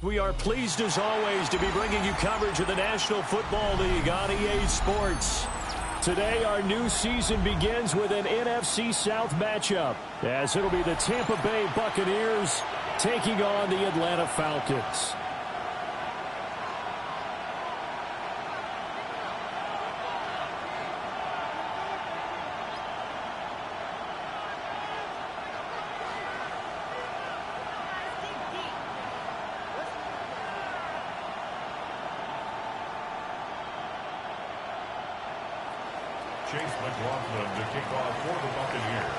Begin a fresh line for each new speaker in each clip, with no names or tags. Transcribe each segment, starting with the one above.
We are pleased as always to be bringing you coverage of the National Football League on EA Sports. Today our new season begins with an NFC South matchup, as it'll be the Tampa Bay Buccaneers taking on the Atlanta Falcons.
Chase McLaughlin to kick off for the Buccaneers.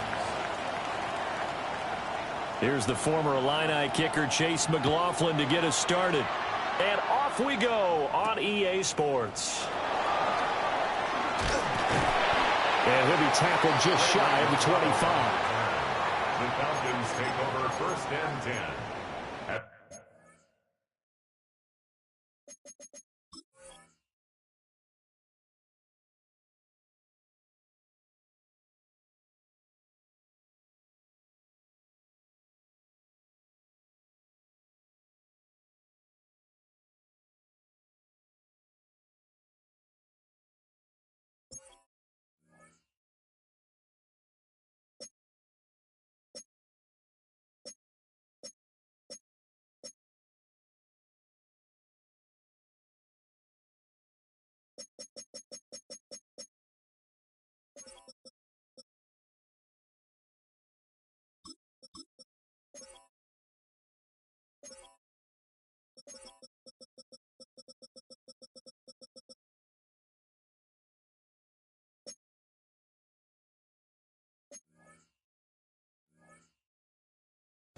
Here's the former Illini kicker Chase McLaughlin to get us started. And off we go on EA Sports. And he'll be tackled just shy of the 25.
The Falcons take over 1st and 10.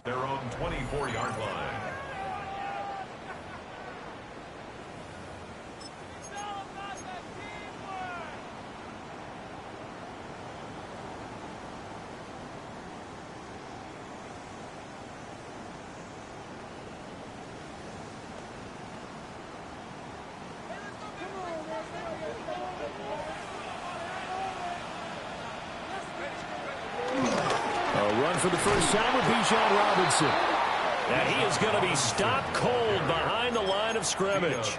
Their own 24-yard line.
For the first time with Bijan Robinson. And he is going to be stopped cold behind the line of scrimmage.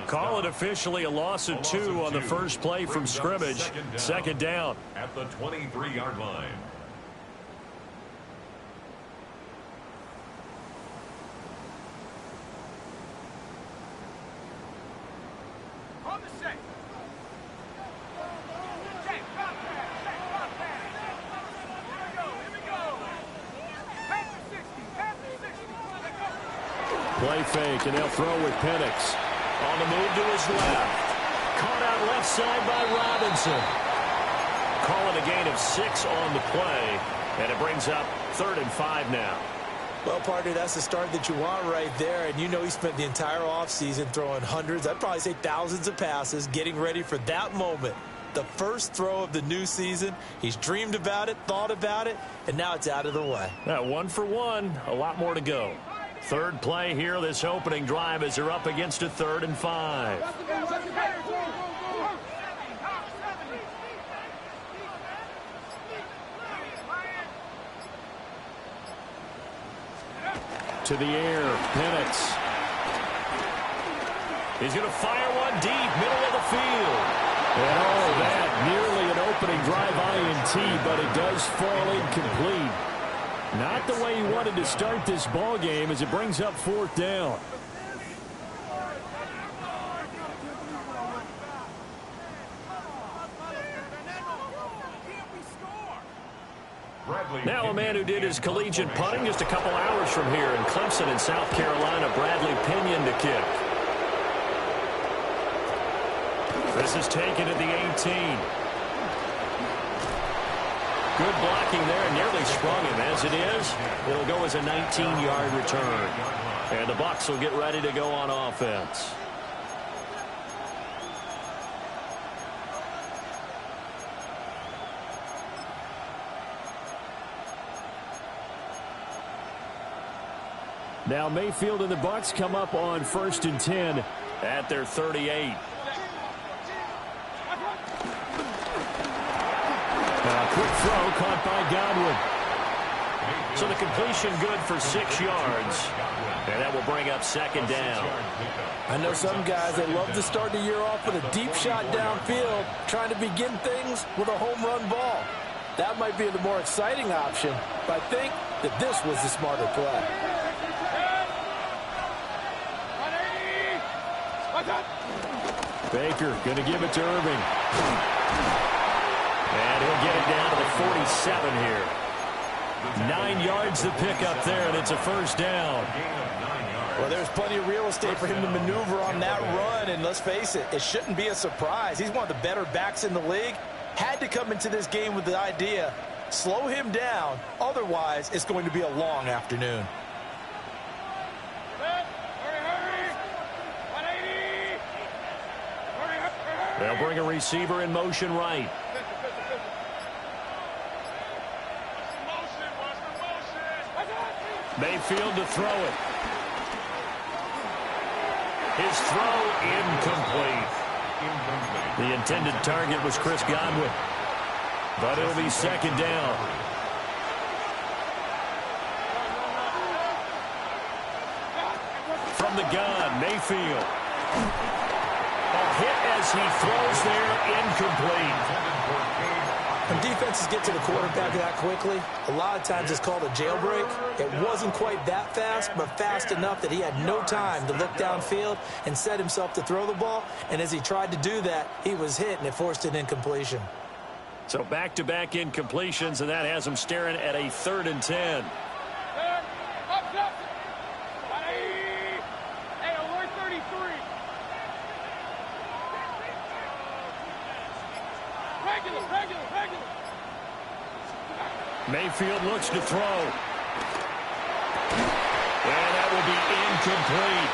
Call it officially a loss of 2 on the first play from scrimmage. Second down.
At the 23-yard line.
Play fake, and they'll throw with Penix. On the move to his left. Caught out left side by Robinson. Calling a gain of 6 on the play, and it brings up 3rd and 5 now.
Well, partner, that's the start that you want right there. And you know he spent the entire offseason throwing hundreds, I'd probably say thousands of passes, getting ready for that moment. The first throw of the new season. He's dreamed about it, thought about it, and now it's out of the way.
Now, 1 for 1, a lot more to go. Third play here, this opening drive, as they're up against a 3rd and 5. To the air, Penix. He's going to fire one deep, middle of the field. And oh, that nearly an opening drive INT, but it does fall incomplete. Not the way he wanted to start this ball game as it brings up 4th down. Now a man who did his collegiate punting just a couple hours from here in Clemson in South Carolina, Bradley Pinion to kick. This is taken at the 18. Good blocking there, nearly sprung him. As it is, it'll go as a 19-yard return. And the Bucs will get ready to go on offense. Now Mayfield and the Bucs come up on 1st and 10 at their 38. Quick throw caught by Godwin. So the completion good for 6 yards. And that will bring up second down.
I know some guys, they love to start the year off with a deep shot downfield, trying to begin things with a home run ball. That might be the more exciting option, but I think that this was the smarter play.
Baker going to give it to Irving. And he'll get it down to the 47 here. 9 yards to pick up there, and it's a first down.
Well, there's plenty of real estate for him to maneuver on that run, and let's face it, it shouldn't be a surprise. He's one of the better backs in the league. Had to come into this game with the idea, slow him down, otherwise it's going to be a long afternoon.
They'll bring a receiver in motion right. Mayfield to throw it. His throw incomplete. The intended target was Chris Godwin. But it'll be second down. From the gun, Mayfield. A hit as he throws there, incomplete.
When defenses get to the quarterback that quickly, a lot of times it's called a jailbreak. It wasn't quite that fast, but fast enough that he had no time to look downfield and set himself to throw the ball. And as he tried to do that, he was hit, and it forced an incompletion.
So back-to-back incompletions, and that has him staring at a 3rd and 10. Mayfield looks to throw. And that will be incomplete.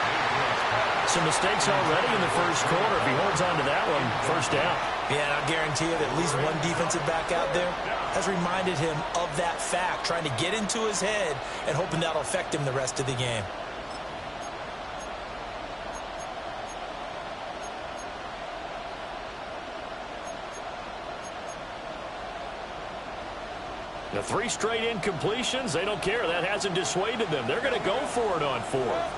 Some mistakes already in the first quarter. If he holds on to that one, first down.
Yeah, and I'll guarantee you that at least one defensive back out there has reminded him of that fact, trying to get into his head and hoping that'll affect him the rest of the game.
The 3 straight incompletions, they don't care. That hasn't dissuaded them. They're going to go for it on 4th.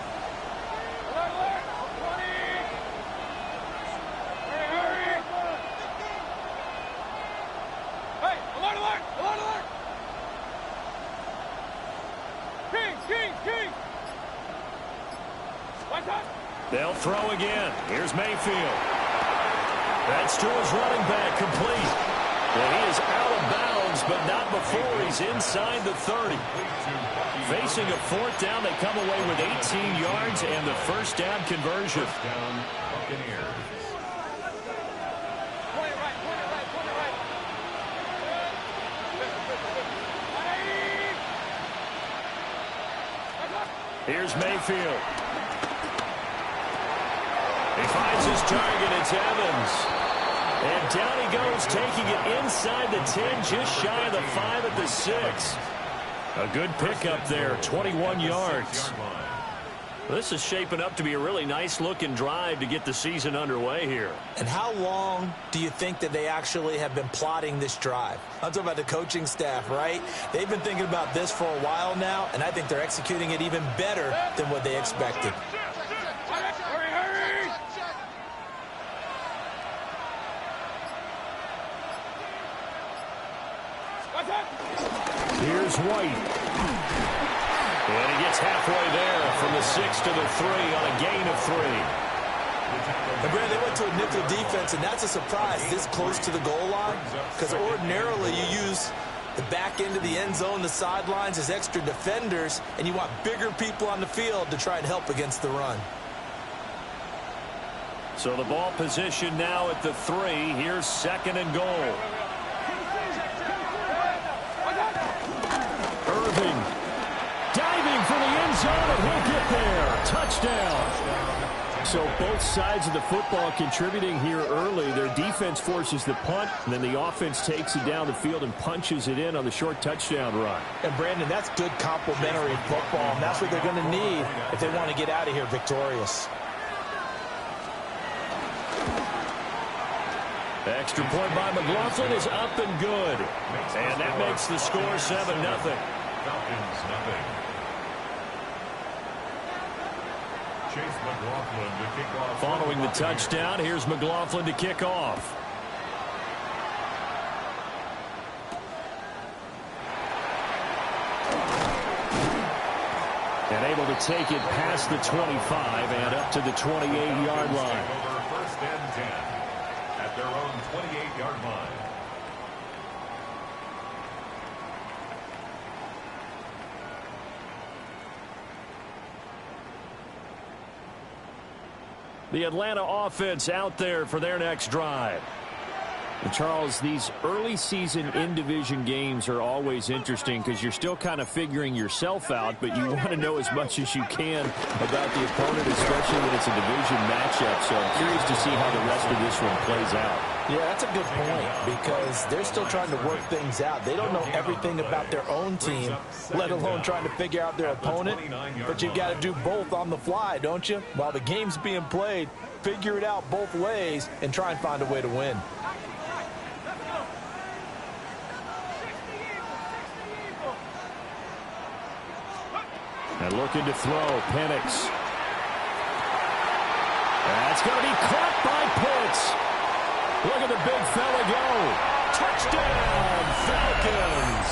They'll throw again. Here's Mayfield. That's to his running back, complete. And he is out of bounds, but not before he's inside the 30. Facing a 4th down, they come away with 18 yards and the first down conversion. Here's Mayfield. He finds his target. It's Evans. And down he goes, taking it inside the 10, just shy of the 5 at the 6. A good pickup there, 21 yards. This is shaping up to be a really nice-looking drive to get the season underway here.
And how long do you think that they actually have been plotting this drive? I'm talking about the coaching staff, right? They've been thinking about this for a while now, and I think they're executing it even better than what they expected.
Here's White. And he gets halfway there from the 6 to the 3 on a gain of 3.
And Brad, they went to a nickel defense, and that's a surprise this close to the goal line, because ordinarily you use the back end of the end zone, the sidelines as extra defenders, and you want bigger people on the field to try and help against the run.
So the ball position now at the 3. Here's 2nd and goal. Irving diving for the end zone, and he'll get there. Touchdown. So both sides of the football contributing here early. Their defense forces the punt, and then the offense takes it down the field and punches it in on the short touchdown run.
And, Brandon, that's good complementary football, and that's what they're going to need if they want to get out of here victorious. Extra point by McLaughlin is up and good. And that makes the score 7-0.
Falcons, nothing. Chase McLaughlin to kick off.
Following the touchdown, here's McLaughlin to kick off. And able to take it past the 25 and up to the 28-yard line.
Over first and 10 at their own 28-yard line.
The Atlanta offense out there for their next drive. And Charles, these early season in-division games are always interesting because you're still kind of figuring yourself out, but you want to know as much as you can about the opponent, especially when it's a division matchup. So I'm curious to see how the rest of this one plays out.
Yeah, that's a good point because they're still trying to work things out. They don't know everything about their own team, let alone trying to figure out their opponent. But you've got to do both on the fly, don't you? While the game's being played, figure it out both ways and try and find a way to win.
And looking to throw, Penix. That's going to be caught by Pitts. Look at the big fella go. Touchdown, Falcons.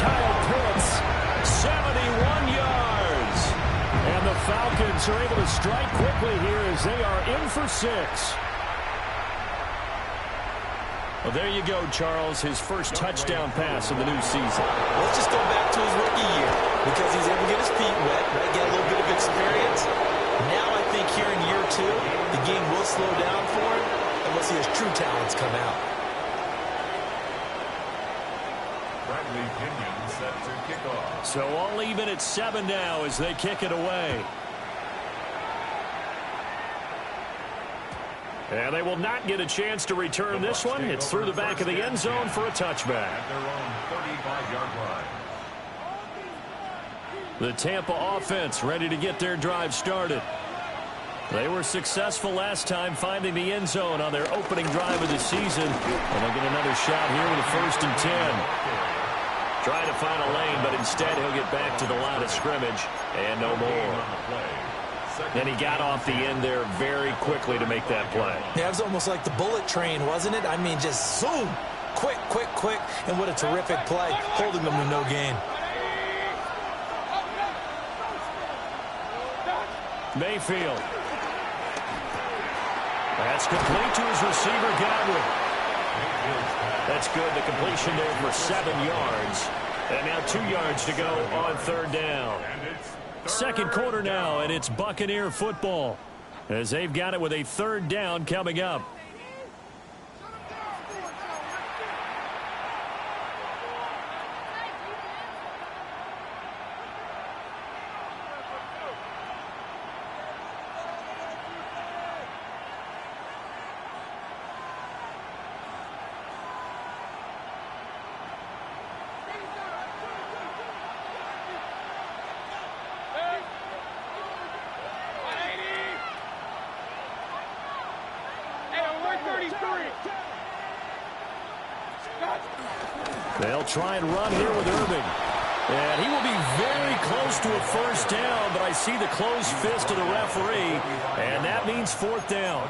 Kyle Pitts, 71 yards. And the Falcons are able to strike quickly here as they are in for 6. Well, there you go, Charles, his first touchdown pass of the new season.
Let's just go back to his rookie year because he's able to get his feet wet, right? Get a little bit of experience. Now I think here in year 2, the game will slow down for him and we'll see his true talents come out.
Bradley Pinion set to kick off.
So all even at 7 now as they kick it away. And they will not get a chance to return this one. It's through the back of the end zone for a touchback.
At their own 35-yard line.
The Tampa offense ready to get their drive started. They were successful last time finding the end zone on their opening drive of the season. And they'll get another shot here with a 1st and 10. Trying to find a lane, but instead he'll get back to the line of scrimmage and no more. Then he got off the end there very quickly to make that play.
Yeah, it was almost like the bullet train, wasn't it? I mean, just zoom. Quick, quick, quick. And what a terrific play, holding them to no gain.
Mayfield. That's complete to his receiver, Godwin. That's good. The completion there for 7 yards. And now 2 yards to go on 3rd down. Second quarter now, and it's Buccaneer football as they've got it with a 3rd down coming up. They'll try and run here with Irving. And he will be very close to a 1st down, but I see the closed fist of the referee, and that means 4th down.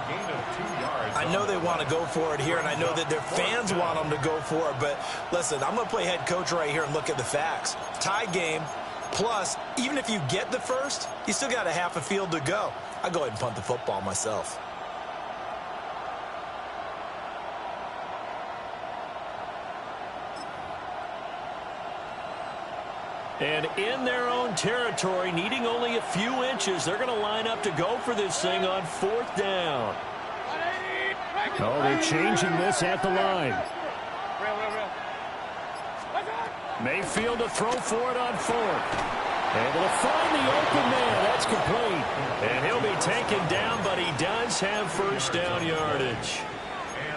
I know they want to go for it here, and I know that their fans want them to go for it, but listen, I'm going to play head coach right here and look at the facts. Tie game, plus, even if you get the 1st, you still got a half a field to go. I'll go ahead and punt the football myself.
And in their own territory, needing only a few inches, they're going to line up to go for this thing on 4th down. Oh, they're changing this at the line. Mayfield to throw for it on 4th. Able to find the open man. That's complete. And he'll be taken down, but he does have 1st down yardage.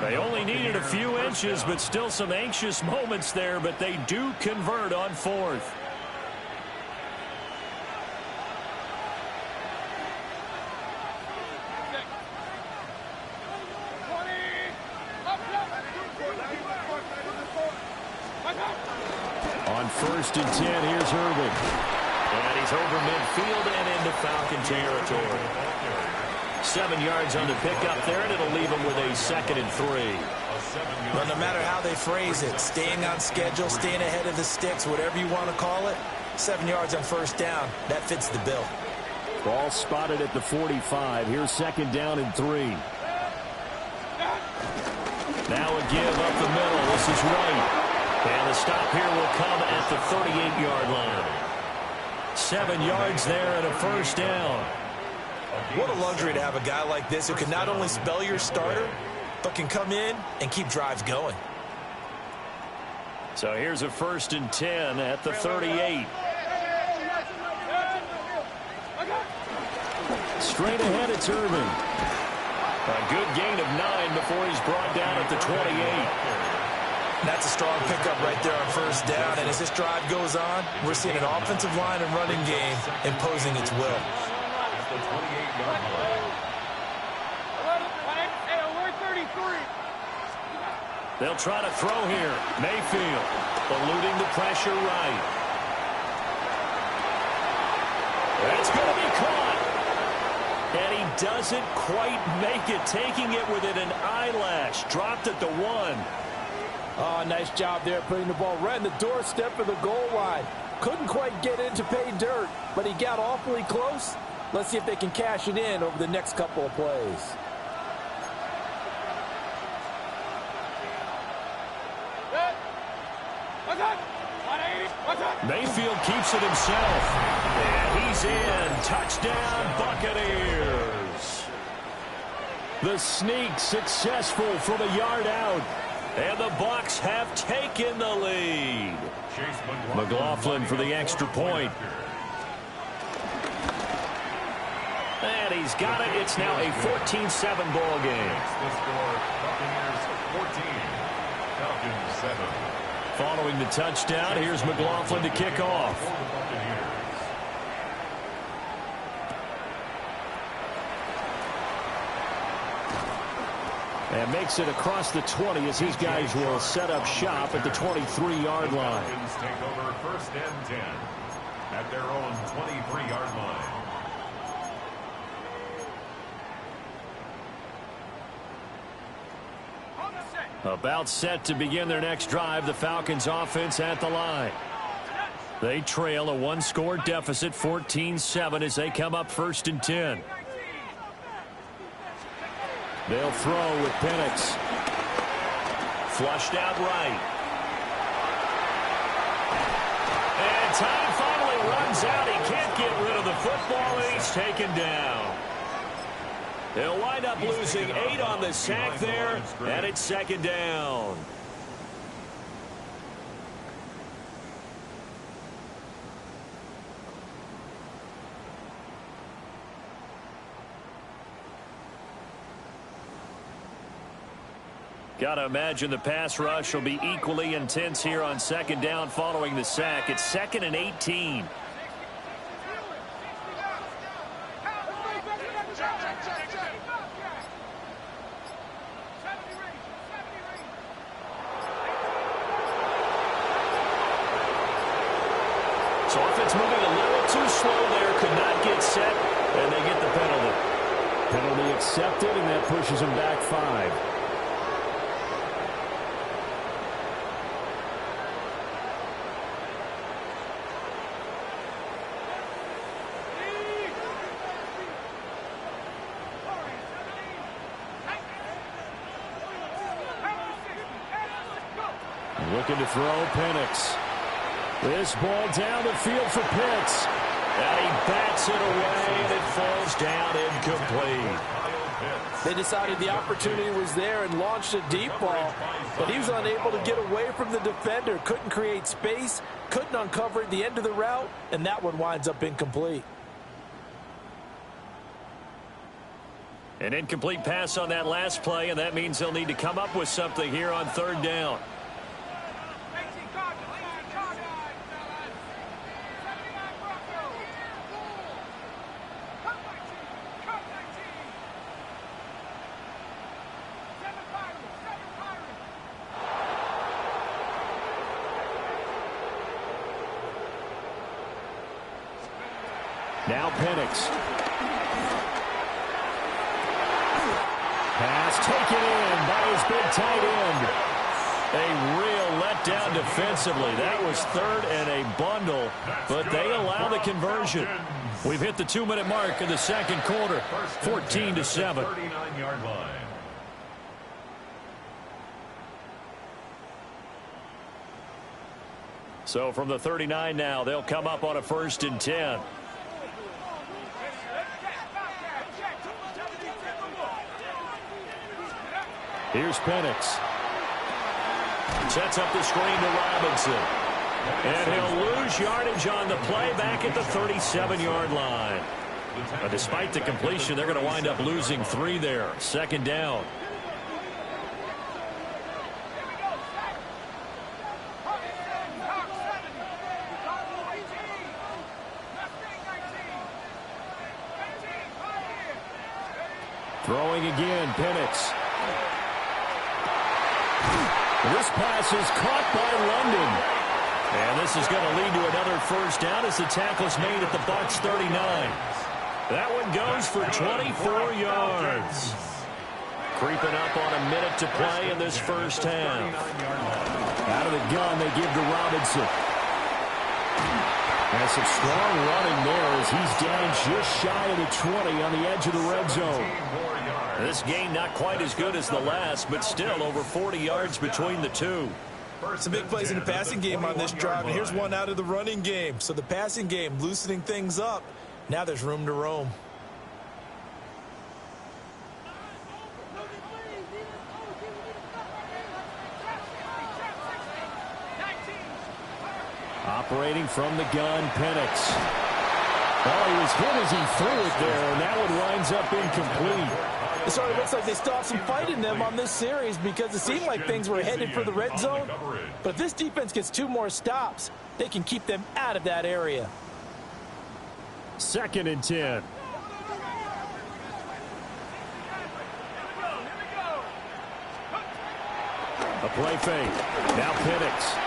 They only needed a few inches, but still some anxious moments there, but they do convert on 4th. On 1st and 10, here's Irvin. And he's over midfield and into Falcon territory. 7 yards on the pickup there, and it'll leave him with a 2nd and 3.
Well, no matter how they phrase it, staying on schedule, staying ahead of the sticks, whatever you want to call it, 7 yards on 1st down, that fits the bill.
Ball spotted at the 45. Here's 2nd down and 3. Now a give up the middle. This is Wright. And the stop here will come at the 38-yard line. 7 yards there and a 1st down.
What a luxury to have a guy like this who can not only spell your starter, but can come in and keep drives going.
So here's a 1st and 10 at the 38. Straight ahead, it's Irvin. A good gain of 9 before he's brought down at the 28.
That's a strong pickup right there on 1st down. And as this drive goes on, we're seeing an offensive line and running game imposing its will.
They'll try to throw here. Mayfield eluding the pressure right. That's going to be caught. And he doesn't quite make it, taking it within an eyelash. Dropped at the 1.
Oh, nice job there putting the ball right in the doorstep of the goal line. Couldn't quite get in to pay dirt, but he got awfully close. Let's see if they can cash it in over the next couple of plays.
Mayfield keeps it himself. And he's in. Touchdown, Buccaneers. The sneak successful from a yard out. And the Bucs have taken the lead. McLaughlin for the extra point. And he's got it. It's now a 14-7 ball game.
The score, Buccaneers 14, Falcons 7.
Following the touchdown, here's McLaughlin to kick off. And makes it across the 20 as these guys will set up shop at the 23-yard line.
Falcons take over 1st and 10 at their own 23-yard line.
About set to begin their next drive, the Falcons offense at the line. They trail a 1-score deficit, 14-7, as they come up 1st and 10. They'll throw with Penix. Flushed out right. And time finally runs out. He can't get rid of the football, and he's taken down. They'll wind up losing 8 on the sack there, and it's 2nd down. Got to imagine the pass rush will be equally intense here on 2nd down following the sack. It's 2nd and 18. So offense moving a little too slow there, could not get set, and they get the penalty. Penalty accepted, and that pushes them back 5. Looking to throw, Penix. This ball down the field for Pitts. And he bats it away, and it falls down incomplete.
They decided the opportunity was there and launched a deep ball, but he was unable to get away from the defender. Couldn't create space, couldn't uncover the end of the route, and that one winds up incomplete.
An incomplete pass on that last play, and that means they'll need to come up with something here on 3rd down. Now Penix. Pass taken in by his big tight end. A real letdown defensively. That was third and a bundle, but they allow the conversion. We've hit the 2-minute mark in the second quarter, 14-7. So from the 39 now, they'll come up on a 1st and 10. Here's Penix. Sets up the screen to Robinson. And he'll lose yardage on the play back at the 37-yard line. But despite the completion, they're going to wind up losing 3 there. 2nd down. Throwing again, Penix. This pass is caught by London. And this is going to lead to another 1st down as the tackle's made at the Bucs 39. That one goes for 24 yards. Creeping up on a minute to play in this 1st half. Out of the gun, they give to Robinson. And some strong running there as he's down just shy of the 20 on the edge of the red zone. This game not quite as good as the last, but still over 40 yards between the two.
Some big plays in the passing game on this drive, and here's one out of the running game. So the passing game loosening things up. Now there's room to roam.
Operating from the gun, Penix. Oh, he was hit as he threw it there, and that one winds up incomplete.
It sort of looks like they stopped some fight in them on this series because it seemed like things were headed for the red zone. But if this defense gets 2 more stops, they can keep them out of that area.
2nd and 10. A play fake. Now Penix.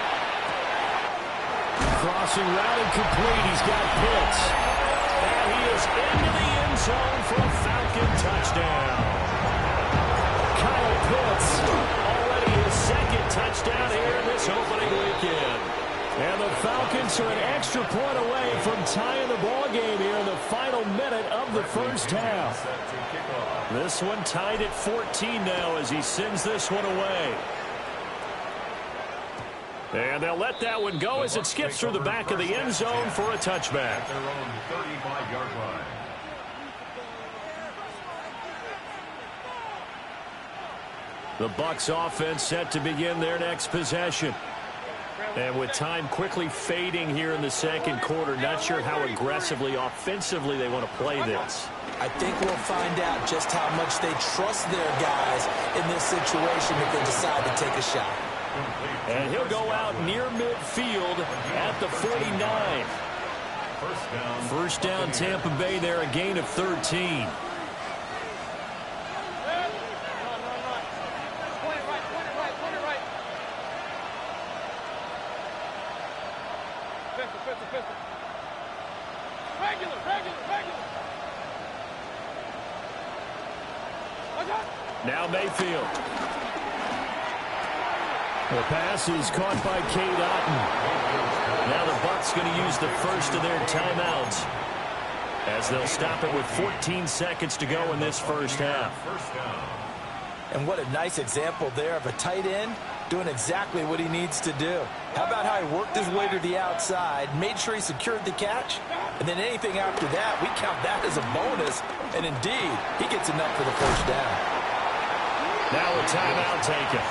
Crossing route incomplete. He's got Pitts. And he is into the end zone for a Falcon touchdown. Kyle Pitts, already his 2nd touchdown here in this opening weekend. And the Falcons are an extra point away from tying the ball game here in the final minute of the 1st half. This one tied at 14 now as he sends this one away. And they'll let that one go as it skips through the back of the end zone for a touchback. The Bucs offense set to begin their next possession. And with time quickly fading here in the second quarter, not sure how aggressively, offensively they want to play this.
I think we'll find out just how much they trust their guys in this situation if they decide to take a shot.
And he'll go out near midfield at the 49. First down, Tampa Bay there, a gain of 13. Now Mayfield. The pass is caught by Cade Otton. Now the Bucs going to use the first of their timeouts as they'll stop it with 14 seconds to go in this 1st half.
And what a nice example there of a tight end doing exactly what he needs to do. How about how he worked his way to the outside, made sure he secured the catch, and then anything after that, we count that as a bonus. And indeed, he gets enough for the 1st down.
Now a timeout taken.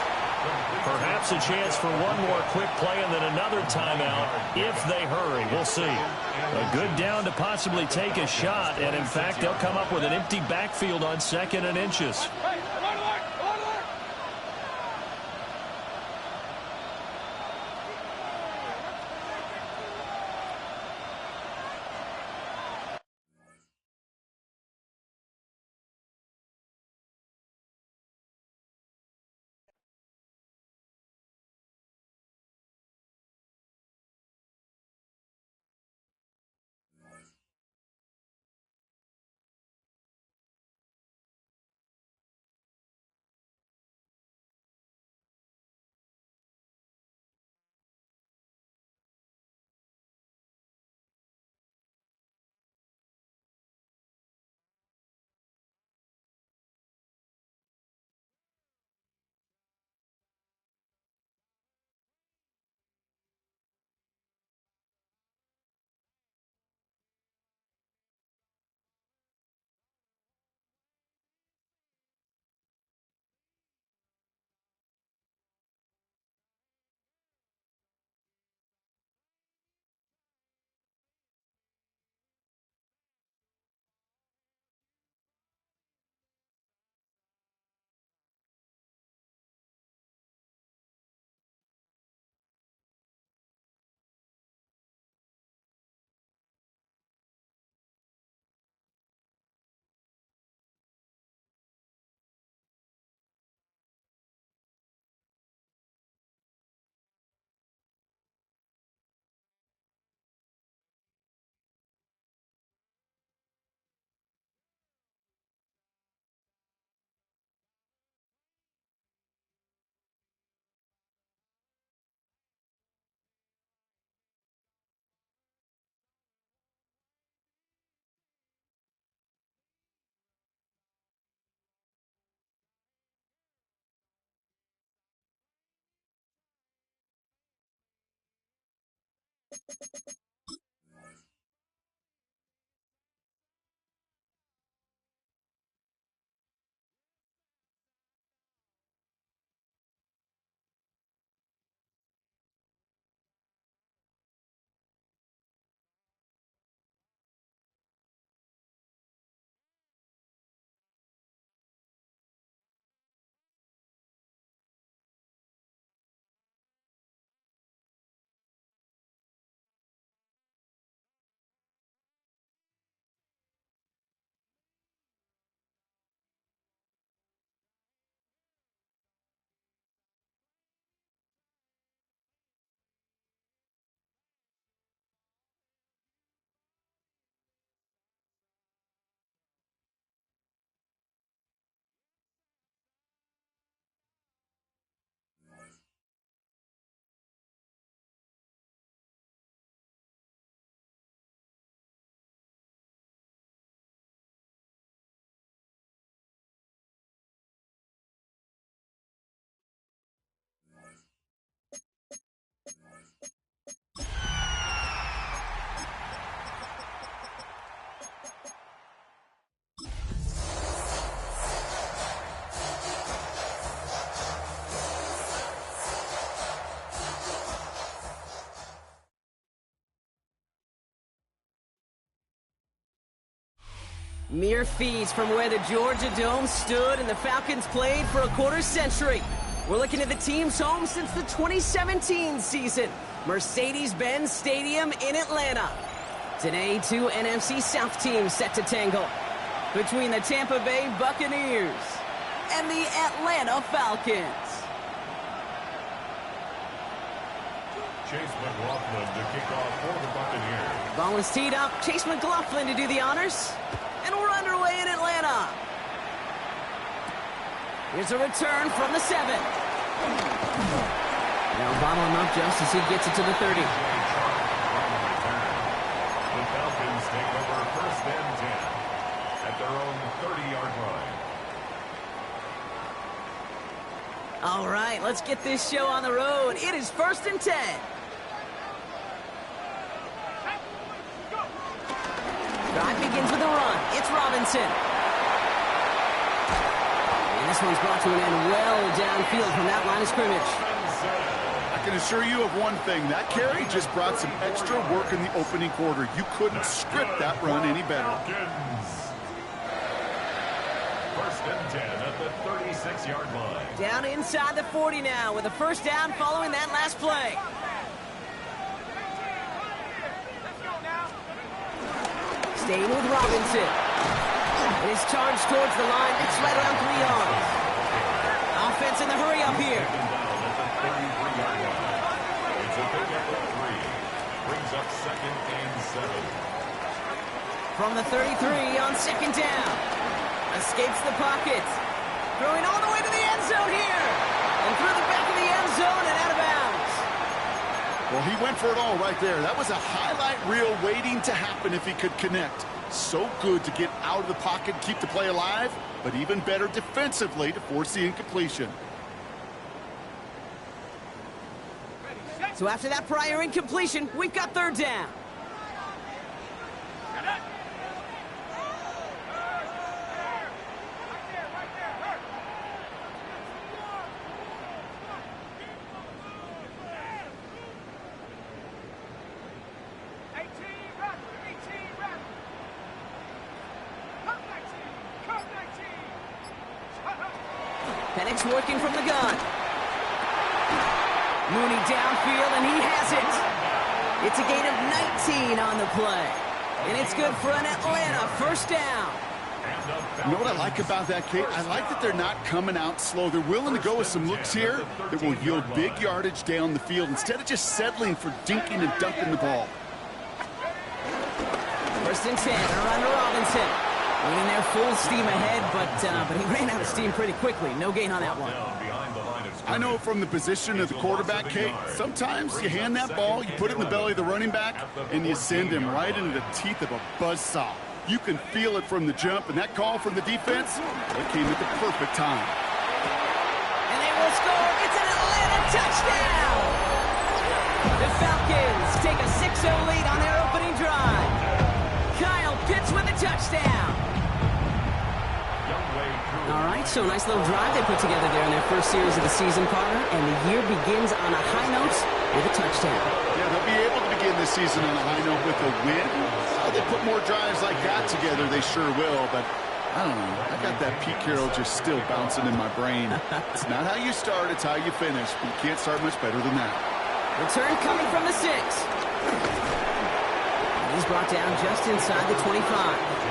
Perhaps a chance for one more quick play and then another timeout if they hurry. We'll see. A good down to possibly take a shot, and in fact, they'll come up with an empty backfield on 2nd and inches.
Mere feet from where the Georgia Dome stood and the Falcons played for a quarter century. We're looking at the team's home since the 2017 season, Mercedes-Benz Stadium in Atlanta. Today, two NFC South teams set to tangle between the Tampa Bay Buccaneers and the Atlanta Falcons.
Chase McLaughlin to kick off for the Buccaneers.
Ball is teed up. Chase McLaughlin to do the honors. And we're underway in Atlanta. Here's a return from the 7. Now bottle him up just as he gets it to the 30.
The Falcons take over first and 10 at their own 30-yard line.
All right, let's get this show on the road. It is first and 10. Drive begins with a run. It's Robinson. And this one's brought to an end well downfield from that line of scrimmage.
I can assure you of one thing. That carry just brought some extra work in the opening quarter. You couldn't script that run any better.
Falcons. First and 10 at the 36-yard line.
Down inside the 40 now with a first down following that last play. Staying with Robinson. It is charged towards the line. It's right around 3 yards. Offense in the hurry up here.
It's a big up of 3. Brings up second and 7.
From the 33 on second down. Escapes the pocket. Throwing all the way to the end zone here. And through the back of the end zone and out of bounds.
Well, he went for it all right there. That was a highlight reel waiting to happen if he could connect. So good to get out of the pocket, keep the play alive, but even better defensively to force the incompletion.
So after that prior incompletion, we've got third down. Penix working from the gun. Mooney downfield, and he has it. It's a gain of 19 on the play. And it's good for an Atlanta first down.
You know what I like about that, Kate? I like that they're not coming out slow. They're willing to go with some looks here that will yield big yardage down the field instead of just settling for dinking and dunking the ball.
First and 10, around to Robinson. Running there full steam ahead, but he ran out of steam pretty quickly. No gain on that one.
I know from the position of the quarterback, Kate, sometimes you hand that ball, you put it in the belly of the running back, and you send him right into the teeth of a buzzsaw. You can feel it from the jump, and that call from the defense, it came at the perfect time.
And they will score. It's an Atlanta touchdown! The Falcons Falcons take a 6-0 lead on their opening drive. Kyle Pitts with a touchdown. All right, so a nice little drive they put together there in their first series of the season, partner, and the year begins on a high note with a touchdown.
Yeah, they'll be able to begin this season on a high note with a win. How they put more drives like that together, they sure will, but I don't know. I got that Pete Carroll just still bouncing in my brain. It's not how you start, it's how you finish, but you can't start much better than that.
Return coming from the 6. And he's brought down just inside the 25.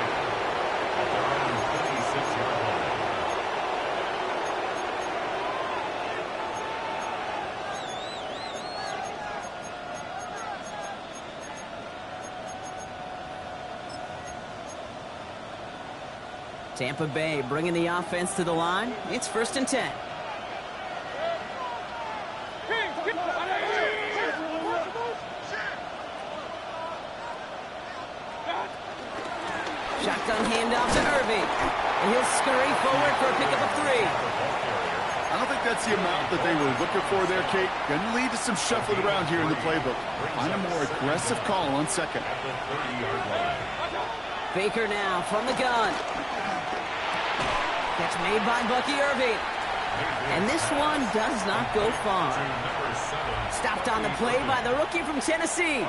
Tampa Bay bringing the offense to the line. It's 1st and 10. Shotgun handoff to Irving. And he'll scurry forward for a pickup of 3.
I don't think that's the amount that they were looking for there, Kate. Going to lead to some shuffling around here in the playbook. Find a more aggressive call on 2nd.
Baker now from the gun. Catch made by Bucky Irving. And this one does not go far. Stopped on the play by the rookie from Tennessee.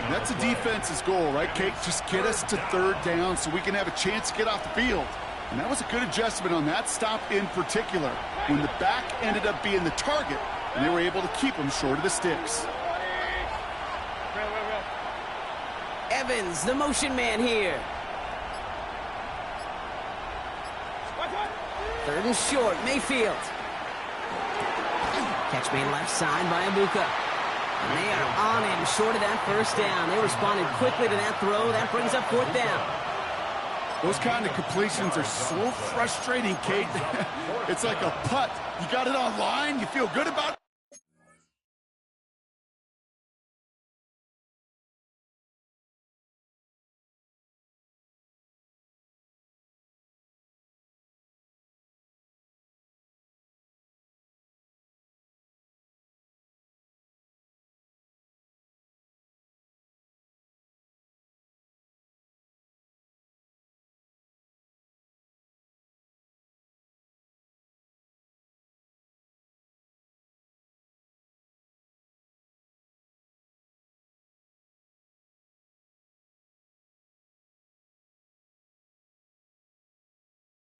That's a defense's goal, right, Kate? Just get us to 3rd down so we can have a chance to get off the field. And that was a good adjustment on that stop in particular, when the back ended up being the target, and they were able to keep him short of the sticks.
Evans, the motion man here. 3rd and short, Mayfield. Catch made left side by Ibuka. And they are on him short of that 1st down. They responded quickly to that throw. That brings up 4th down.
Those kind of completions are so frustrating, Kate. It's like a putt. You got it on line, you feel good about it.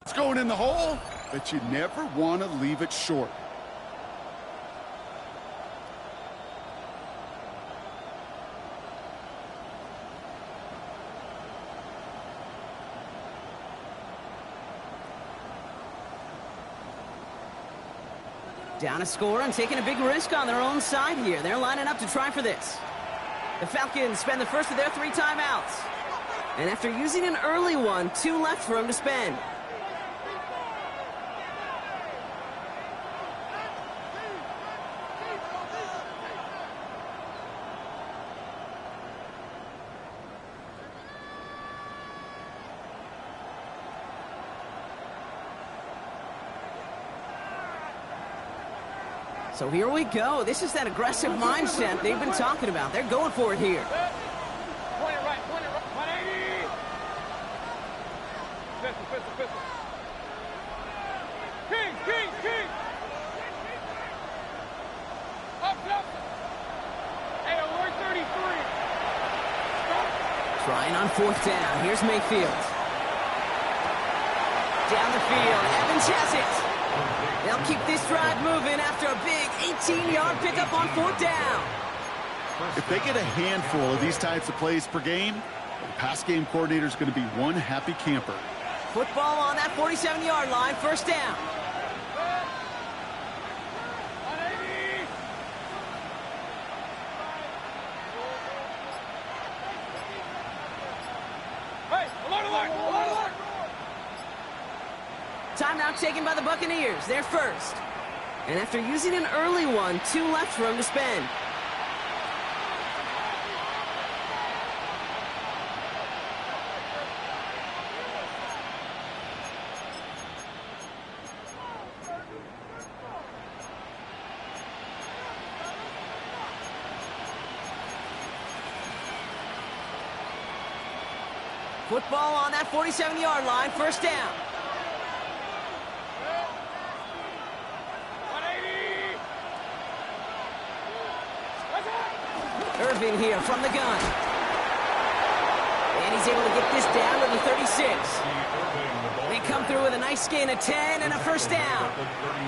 It's going in the hole, but you never want to leave it short.
Down a score and taking a big risk on their own side here. They're lining up to try for this. The Falcons spend the first of their 3 timeouts. And after using an early one, 2 left for them to spend. So here we go. This is that aggressive mindset they've been talking about. They're going for it here.
Point it right, 180. Pistol. King. Up. Hey, alert 33.
Trying on 4th down. Here's Mayfield. Down the field. Evans has it. They'll keep this drive moving after a big 18-yard pickup on 4th down.
If they get a handful of these types of plays per game, the pass game coordinator is going to be one happy camper.
Football on that 47-yard line, 1st down. Timeout taken by the Buccaneers. They're first. And after using an early one, 2 left for them to spend. Football on that 47-yard line, first down.
180.
Irving here from the gun. And he's able to get this down to the 36. They come through with a nice gain of 10 and a first down.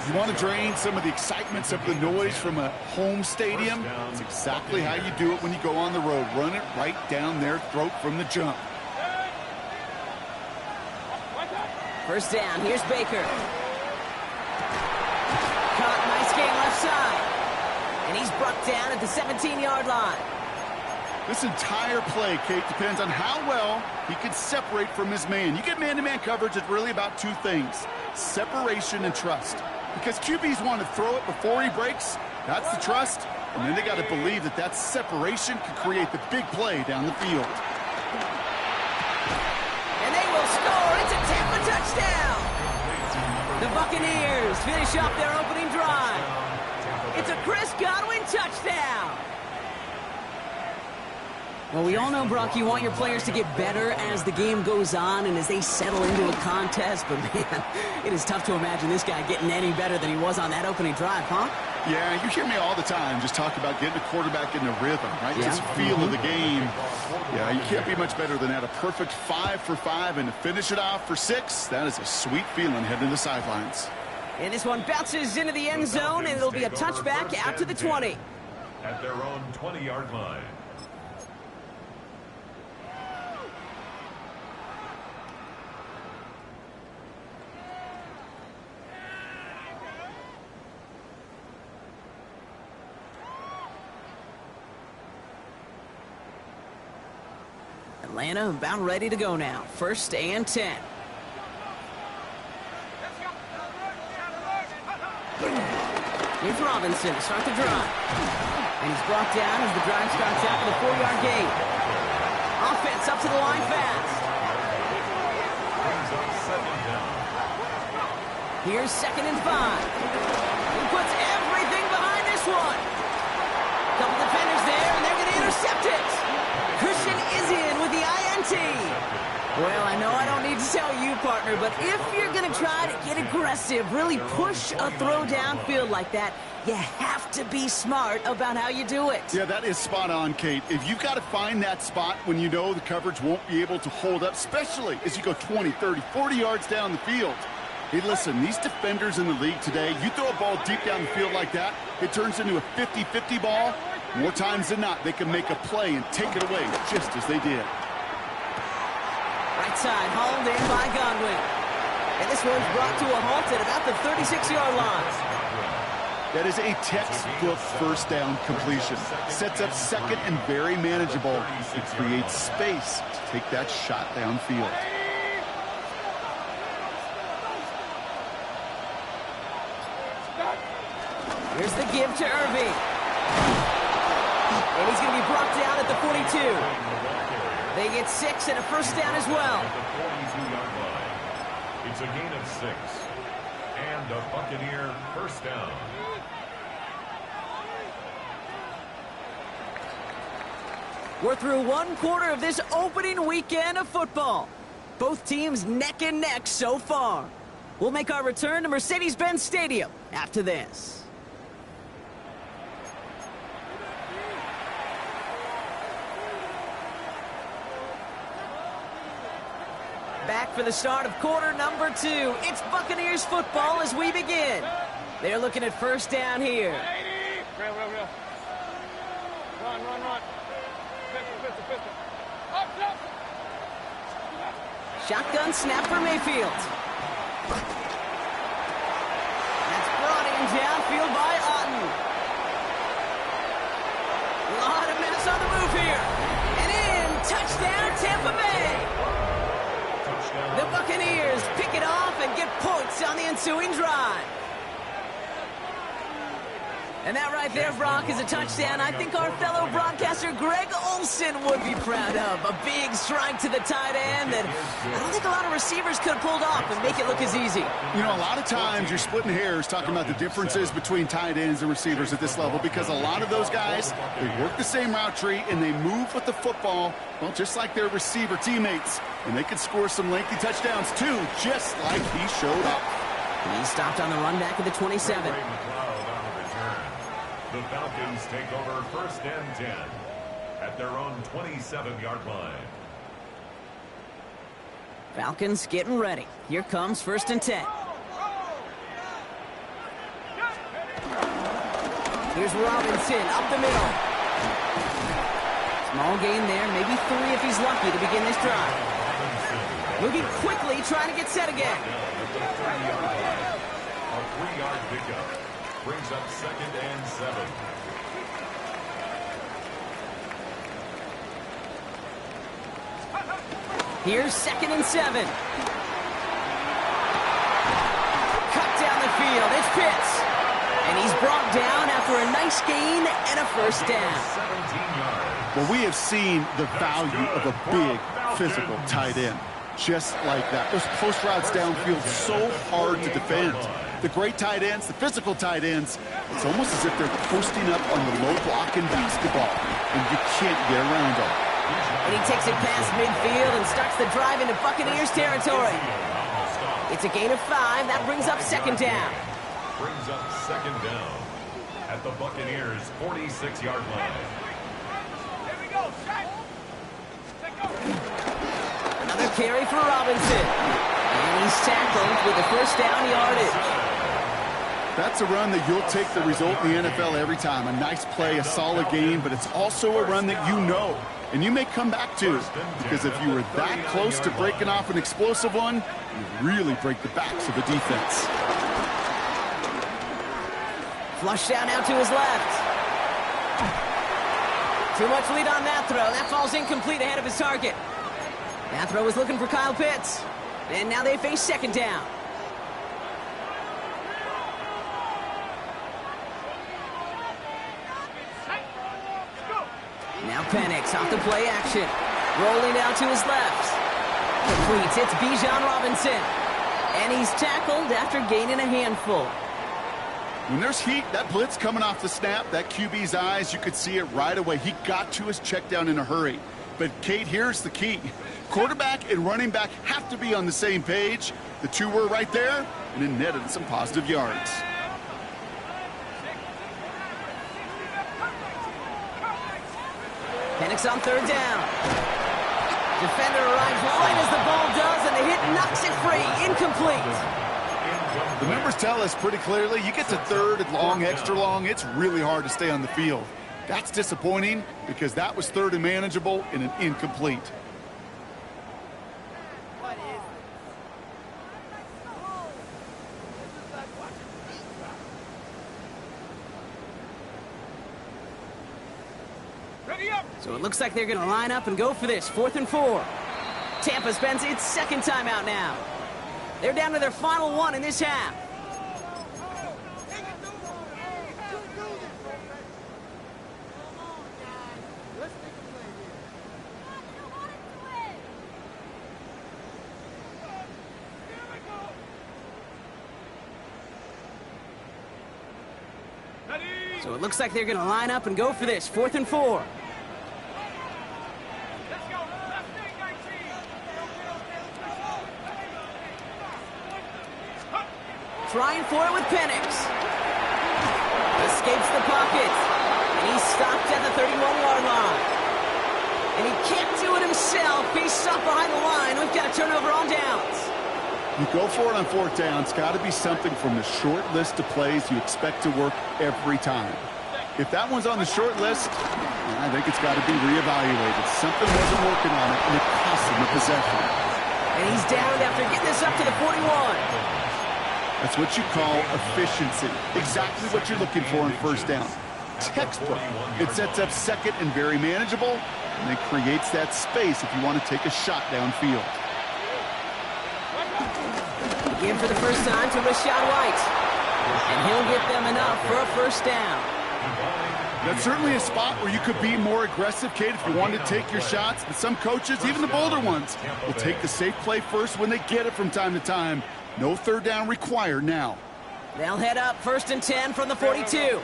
You want to drain some of the excitement, some of the noise from a home stadium? It's exactly how you do it when you go on the road. Run it right down their throat from the jump.
First down, here's Baker. Caught, nice gain left side. And he's brought down at the 17-yard line.
This entire play, Kate, depends on how well he can separate from his man. You get man-to-man coverage, it's really about two things, separation and trust. Because QBs want to throw it before he breaks, that's the trust, and then they got to believe that that separation can create the big play down the field.
And they will score. It's a Tampa touchdown. The Buccaneers finish off their opening drive. It's a Chris Godwin touchdown. Well, we all know, Brock, you want your players to get better as the game goes on and as they settle into a contest. But, man, it is tough to imagine this guy getting any better than he was on that opening drive, huh?
Yeah, you hear me all the time just talk about getting a quarterback in the rhythm, right?
Yeah.
Just feel of the game. Yeah, you can't be much better than that. A perfect 5 for 5 and to finish it off for 6. That is a sweet feeling heading to the sidelines.
And this one bounces into the end zone, and it'll be a touchback out to the 20.
At their own 20-yard line.
Atlanta about ready to go now. First and 10. Here's Robinson to start the drive. And he's brought down as the drive starts out with a 4-yard gain. Offense up to the line fast. Here's 2nd and 5. He puts everything behind this one. Couple defenders there, and they're going to intercept it. Christian is in with the INT. Well, I know I don't need to tell you, partner, but if you're going to try to get aggressive, really push a throw downfield like that, you have to be smart about how you do it.
Yeah, that is spot on, Kate. If you've got to find that spot when you know the coverage won't be able to hold up, especially as you go 20, 30, 40 yards down the field. Hey, listen, these defenders in the league today, you throw a ball deep down the field like that, it turns into a 50-50 ball. More times than not, they can make a play and take it away just as they did.
Right side, hauled in by Godwin. And this one's brought to a halt at about the 36-yard line.
That is a textbook first down completion. Sets up second and very manageable. It creates space to take that shot downfield.
Here's the give to Irving. And he's going to be brought down at the 42. They get 6 and a first down as well.
It's a gain of 6. And a Buccaneer first down.
We're through one quarter of this opening weekend of football. Both teams neck and neck so far. We'll make our return to Mercedes-Benz Stadium after this. Back for the start of quarter number 2. It's Buccaneers football as we begin. They're looking at first down here.
180. Real. Run. Pistol. Up.
Shotgun snap for Mayfield. That's brought in downfield by Otten. A lot of mess on the move here. And in, touchdown Tampa Bay. The Buccaneers pick it off and get points on the ensuing drive. And that right there, Brock, is a touchdown I think our fellow broadcaster Greg Olsen would be proud of. A big strike to the tight end that I don't think a lot of receivers could have pulled off and make it look as easy.
You know, a lot of times you're splitting hairs talking about the differences between tight ends and receivers at this level because a lot of those guys, they work the same route tree and they move with the football, well, just like their receiver teammates. And they can score some lengthy touchdowns, too, just like he showed up.
He stopped on the run back at the 27.
The Falcons take over 1st and 10 at their own 27-yard line.
Falcons getting ready. Here comes 1st and 10. Here's Robinson up the middle. Small gain there, maybe 3 if he's lucky to begin this drive. Moving quickly, trying to get set again.
A 3-yard pickup brings up 2nd and 7.
Here's 2nd and 7. Cut down the field. It's Pitts. And he's brought down after a nice gain and a 1st down.
17 yards.
Well, we have seen the value of a big physical tight end. Just like that. Those post routes downfield so hard to defend. The great tight ends, the physical tight ends, it's almost as if they're posting up on the low block in basketball, and you can't get around them.
And he takes it past midfield and starts the drive into Buccaneers territory. It's a gain of 5. That brings up 2nd down.
Brings up 2nd down at the Buccaneers' 46-yard line.
Here we go, shot. Take over.
Another carry for Robinson. And he's tackled with a 1st down yardage.
That's a run that you'll take the result in the NFL every time. A nice play, a solid game, but it's also a run that you know and you may come back to, because if you were that close to breaking off an explosive one, you really break the backs of the defense.
Flush down now to his left. Too much lead on that throw. That falls incomplete ahead of his target. That throw was looking for Kyle Pitts. And now they face 2nd down. Now Penix off the play action. Rolling down to his left. Completes. It's Bijan Robinson. And he's tackled after gaining a handful.
When there's heat, that blitz coming off the snap, that QB's eyes, you could see it right away. He got to his check down in a hurry. But, Kate, here's the key. Quarterback and running back have to be on the same page. The two were right there, and it netted some positive yards.
Penix on 3rd down. Defender arrives right as the ball does, and the hit knocks it free. Incomplete.
The numbers tell us pretty clearly, you get to 3rd and long, extra long, it's really hard to stay on the field. That's disappointing because that was 3rd and manageable and an incomplete.
So it looks like they're going to line up and go for this. 4th and 4. Tampa spends its 2nd timeout now. They're down to their final one in this half. So it looks like they're going to line up and go for this. 4th and 4. Trying for it with Penix. Escapes the pocket. And he's stopped at the 31-yard line. And he can't do it himself. He's stopped behind the line. We've got a turnover on downs.
You go for it on 4th down. It's got to be something from the short list of plays you expect to work every time. If that one's on the short list, I think it's got to be reevaluated. Something wasn't working on it, and it cost him the possession.
And he's downed after getting this up to the 41.
That's what you call efficiency. Exactly what you're looking for on 1st down. Textbook. It sets up 2nd and very manageable, and it creates that space if you want to take a shot downfield.
Again for the first time to Rashad White. And he'll get them enough for a first down.
That's certainly a spot where you could be more aggressive, Kate, if you wanted to take your shots. But some coaches, even the bolder ones, will take the safe play first when they get it from time to time. No third down required now.
They'll head up 1st and 10 from the 42.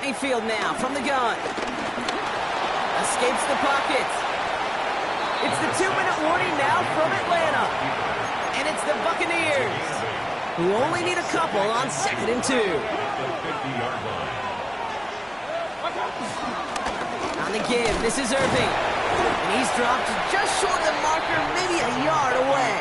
Mayfield now from the gun. Escapes the pocket. It's the 2-minute warning now from Atlanta. And it's the Buccaneers, who only need a couple on 2nd and 2. On the give, this is Irving. And he's dropped just short of the marker, maybe a yard away.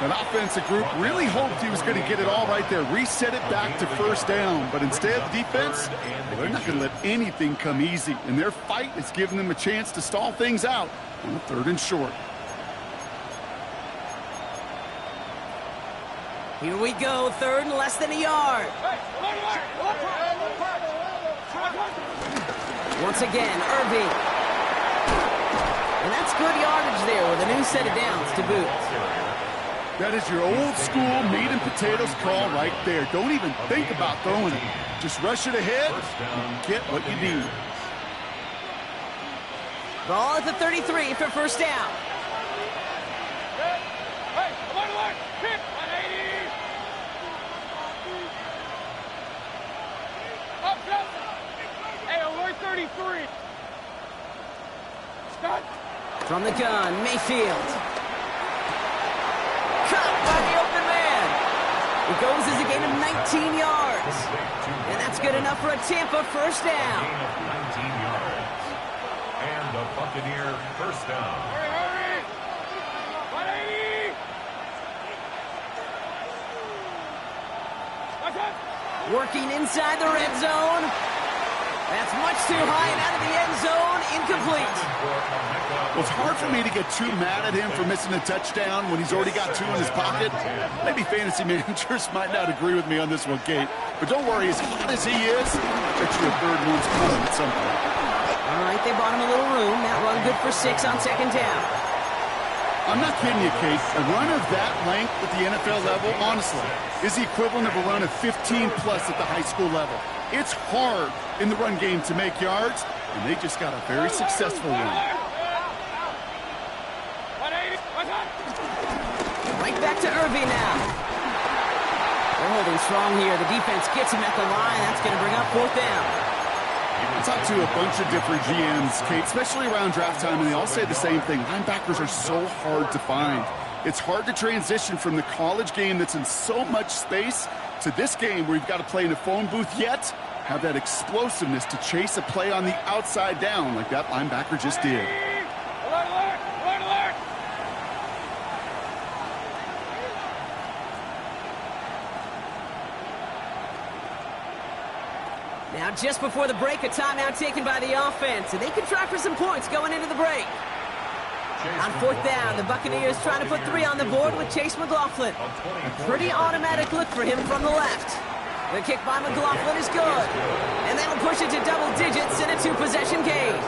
An offensive group really hoped he was going to get it all right there, reset it back to first down. But instead, the defense, well, they're not going to let anything come easy. And their fight is giving them a chance to stall things out on the 3rd and short.
Here we go, 3rd and less than a yard. Once again, Irving. And that's good yardage there with a new set of downs to boot.
That is your old school meat and potatoes call right there. Don't even think about throwing it. Just rush it ahead and get what you need.
Ball at the 33 for first down. From the gun, Mayfield. Caught by the open man. It goes as a gain of 19 yards. And that's good enough for a Tampa first down.
19 yards. And the Buccaneer first down.
Hurry! 180!
Working inside the red zone. That's much too high and out of the end zone. Incomplete.
Well, it's hard for me to get too mad at him for missing a touchdown when he's already got 2 in his pocket. Maybe fantasy managers might not agree with me on this one, Kate. But don't worry, as hot as he is, I bet you a 3rd one's coming at some point.
All right, they bought him a little room. That run good for 6 on 2nd down.
I'm not kidding you, Kate. A run of that length at the NFL level, honestly, is the equivalent of a run of 15-plus at the high school level. It's hard in the run game to make yards, and they just got a very successful one.
Right back to Irving now. They're holding strong here. The defense gets him at the line. That's going to bring up 4th down.
I talked to a bunch of different GMs, Kate, especially around draft time, and they all say the same thing. Linebackers are so hard to find. It's hard to transition from the college game that's in so much space to this game where you've got to play in a phone booth, yet have that explosiveness to chase a play on the outside down like that linebacker just did.
Now, just before the break, a timeout taken by the offense, and they can try for some points going into the break. On 4th down, the Buccaneers trying to put 3 on the board with Chase McLaughlin. A pretty automatic look for him from the left. The kick by McLaughlin is good. And that'll push it to double digits in a 2-possession game.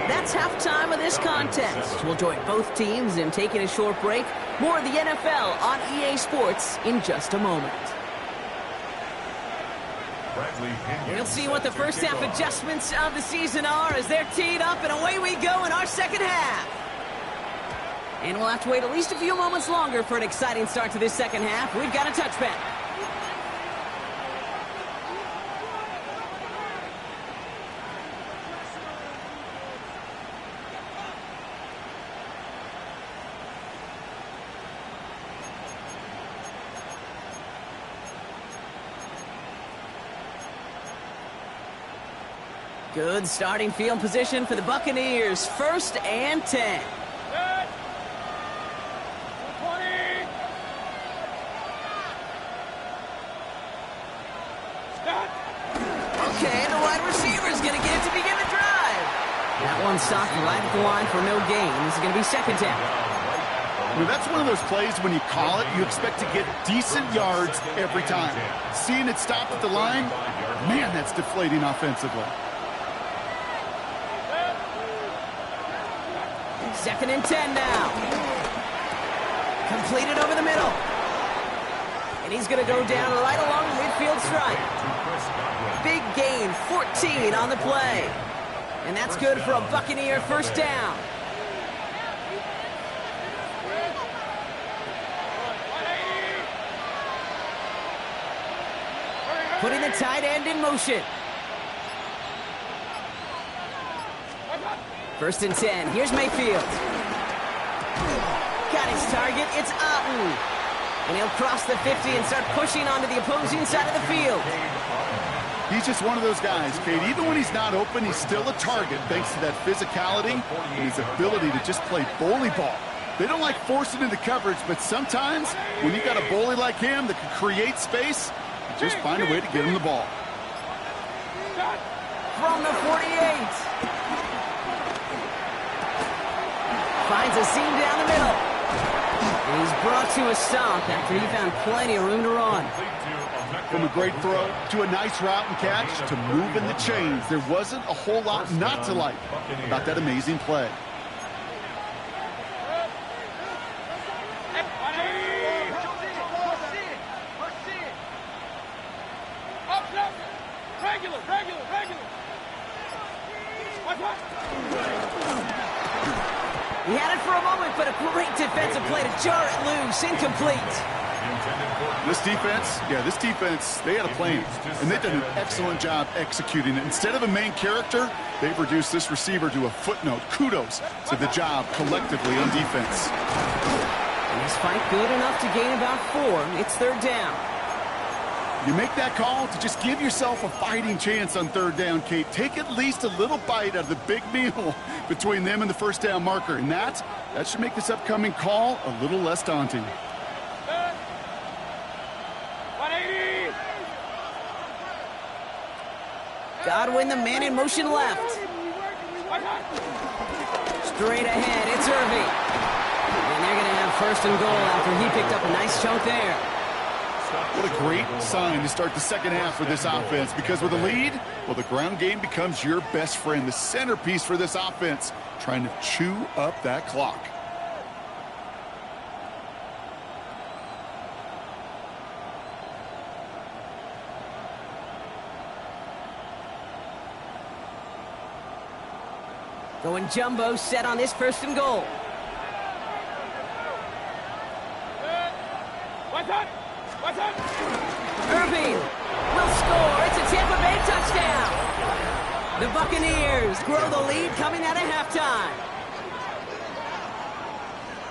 That's halftime of this contest. We'll join both teams in taking a short break. More of the NFL on EA Sports in just a moment. We'll see what the first half adjustments of the season are as they're teed up, and away we go in our second half. And we'll have to wait at least a few moments longer for an exciting start to this second half. We've got a touchback. Good starting field position for the Buccaneers. 1st and 10. Okay, the wide receiver is going to get it to begin the drive. That one stopped right at the line for no gain. This is going to be 2nd down.
Well, that's one of those plays when you call it, you expect to get decent yards every time. Seeing it stop at the line, man, that's deflating offensively.
2nd and 10 now. Completed over the middle. And he's going to go down right along the midfield stripe. Big gain, 14 on the play. And that's good for a Buccaneer first down. Putting the tight end in motion. First and 10. Here's Mayfield. Got his target. It's Otten. And he'll cross the 50 and start pushing onto the opposing side of the field.
He's just one of those guys, Kate. Even when he's not open, he's still a target thanks to that physicality and his ability to just play bully ball. They don't like forcing into coverage, but sometimes when you got a bully like him that can create space, you just find a way to get him the ball.
From the 48. Finds a seam down the middle. And he's brought to a stop after he found plenty of room to run.
From a great throw to a nice route and catch to moving the chains, there wasn't a whole lot not to like about that amazing play.
He had it for a moment, but a great defensive play to jar it loose. Incomplete.
This defense, they had a plan, and they've done an excellent job executing it. Instead of a main character, they've reduced this receiver to a footnote. Kudos to the job collectively on defense.
And this fight good enough to gain about 4. It's third down.
You make that call to just give yourself a fighting chance on third down, Kate. Take at least a little bite out of the big meal between them and the first down marker. And that should make this upcoming call a little less daunting.
180.
Godwin, the man in motion left. Straight ahead, it's Irving. And they're going to have first and goal after he picked up a nice chunk there.
What a great sign to start the second half for this offense, because with a lead, well, the ground game becomes your best friend, the centerpiece for this offense, trying to chew up that clock.
Going jumbo set on this first and goal. Irving will score. It's a Tampa Bay touchdown. The Buccaneers grow the lead coming out of halftime.